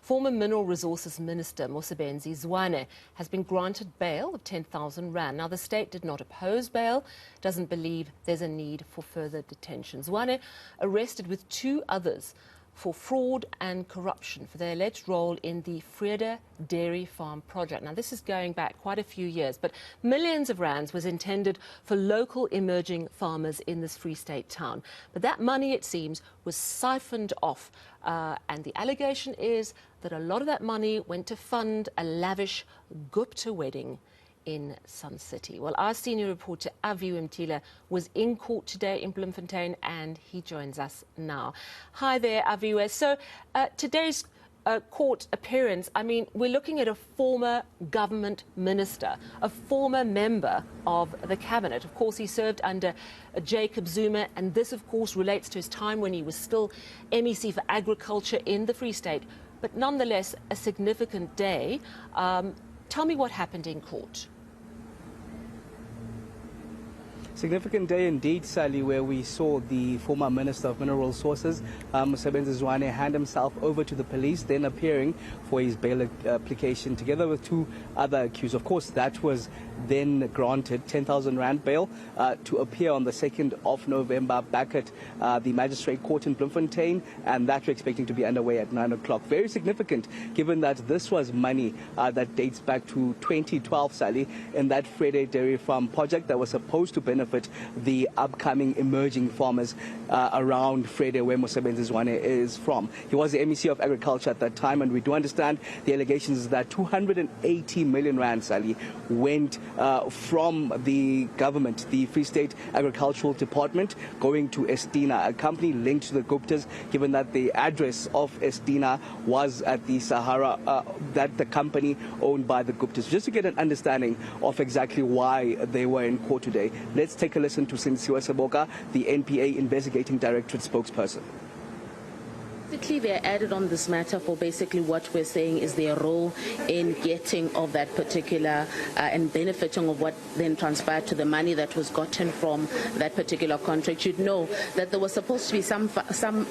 Former Mineral Resources Minister Mosebenzi Zwane has been granted bail of 10,000 rand. Now, the state did not oppose bail, doesn't believe there's a need for further detention. Zwane arrested with two others for fraud and corruption for their alleged role in the Vrede Dairy Farm project. Now, this is going back quite a few years, but millions of rands was intended for local emerging farmers in this Free State town. But that money, it seems, was siphoned off. And the allegation is that a lot of that money went to fund a lavish Gupta wedding in Sun City. Well, our senior reporter Aviwe Mtila was in court today in Bloemfontein, and he joins us now. Hi there, Aviwe. So today's court appearance, I mean, we're looking at a former government minister, a former member of the cabinet. Of course, he served under Jacob Zuma, and this, of course, relates to his time when he was still MEC for Agriculture in the Free State. But nonetheless, a significant day. Tell me what happened in court. Significant day indeed, Sally, where we saw the former Minister of Mineral Resources, Mosebenzi Zwane, hand himself over to the police, then appearing for his bail application together with two other accused. Of course, that was then granted 10,000 rand bail to appear on the 2nd of November back at the Magistrate Court in Bloemfontein, and that we're expecting to be underway at 9 o'clock. Very significant, given that this was money that dates back to 2012, Sally, in that Vrede Dairy Farm project that was supposed to benefit the upcoming emerging farmers around Vrede, where Mosebenzi Zwane is from. He was the MEC of Agriculture at that time, and we do understand the allegations that 280 million rand, Sally, went from the government, the Free State Agricultural Department, going to Estina, a company linked to the Guptas, given that the address of Estina was at the Sahara, that the company owned by the Guptas. Just to get an understanding of exactly why they were in court today, let's take a listen to Sinisiwe Seboka, the NPA Investigating Directorate spokesperson. Basically, they're added on this matter for basically what we're saying is their role in getting of that particular and benefiting of what then transpired to the money that was gotten from that particular contract. You'd know that there was supposed to be some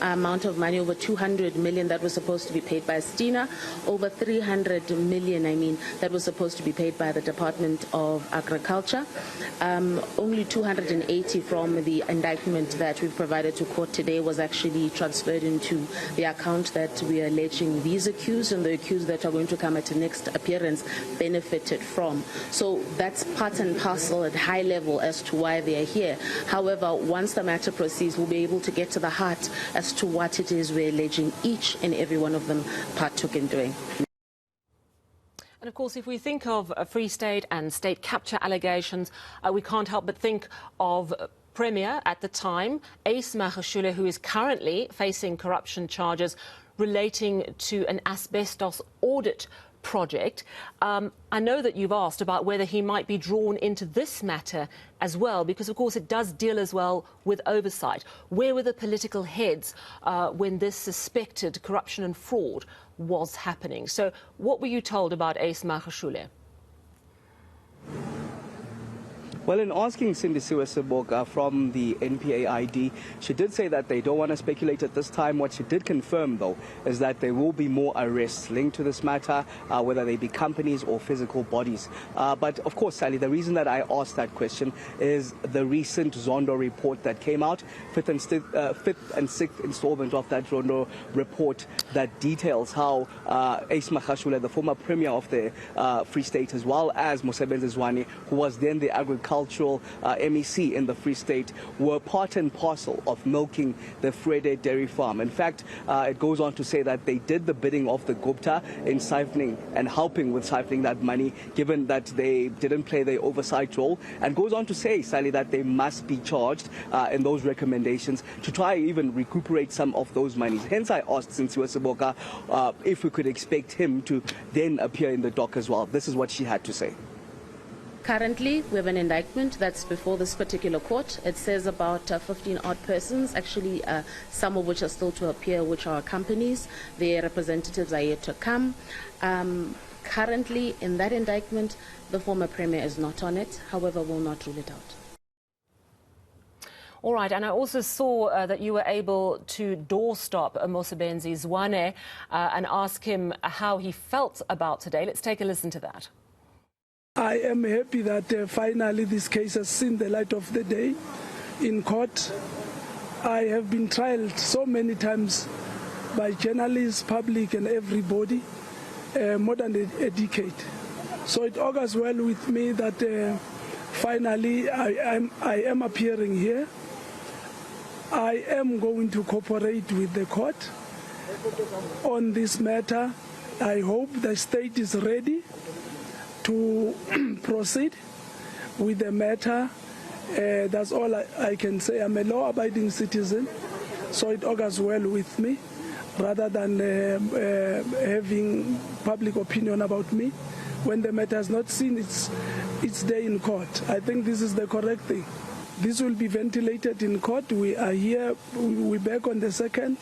amount of money, over 200 million, that was supposed to be paid by Stina, over 300 million, that was supposed to be paid by the Department of Agriculture. Only 280 from the indictment that we provided to court today was actually transferred into the account that we are alleging these accused and the accused that are going to come at the next appearance benefited from. So that's part and parcel at high level as to why they are here. However, once the matter proceeds, we'll be able to get to the heart as to what it is we're alleging each and every one of them partook in doing. And of course, if we think of a Free State and state capture allegations, we can't help but think of Premier at the time, Ace Magashule, who is currently facing corruption charges relating to an asbestos audit project. I know that you've asked about whether he might be drawn into this matter as well, because of course it does deal as well with oversight. Where were the political heads when this suspected corruption and fraud was happening? So what were you told about Ace Magashule? Well, in asking Sinisiwe Seboka from the NPA ID, she did say that they don't want to speculate at this time. What she did confirm, though, is that there will be more arrests linked to this matter, whether they be companies or physical bodies. But, of course, Sally, the reason that I asked that question is the recent Zondo report that came out, fifth and sixth installment of that Zondo report that details how Ace Magashule, the former premier of the Free State, as well as Mosebenzi Zwane, who was then the agricultural MEC in the Free State, were part and parcel of milking the Vrede Dairy Farm. In fact, it goes on to say that they did the bidding of the Gupta in siphoning and helping with siphoning that money, given that they didn't play their oversight role, and goes on to say, Sally, that they must be charged in those recommendations to try even recuperate some of those monies. Hence, I asked Sinisiwe Seboka if we could expect him to then appear in the dock as well. This is what she had to say. Currently, we have an indictment that's before this particular court. It says about 15 odd persons, actually some of which are still to appear, which are companies. Their representatives are yet to come. Currently, in that indictment, the former premier is not on it. However, will not rule it out. All right, and I also saw that you were able to doorstop Mosebenzi Zwane and ask him how he felt about today. Let's take a listen to that. I am happy that finally this case has seen the light of the day in court. I have been trialed so many times by journalists, public and everybody, more than a decade. So it augurs well with me that finally I am appearing here. I am going to cooperate with the court on this matter. I hope the state is ready to proceed with the matter. That's all I can say. I'm a law-abiding citizen, so it augurs well with me, rather than having public opinion about me when the matter has not seen its day in court. I think this is the correct thing. This will be ventilated in court. We are here. We're back on the 2nd.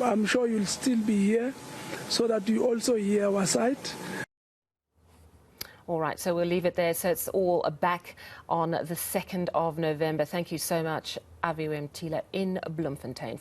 I'm sure you'll still be here so that you also hear our side. All right, so we'll leave it there. So it's all back on the 2nd of November. Thank you so much, Aviwe Mtila in Bloemfontein.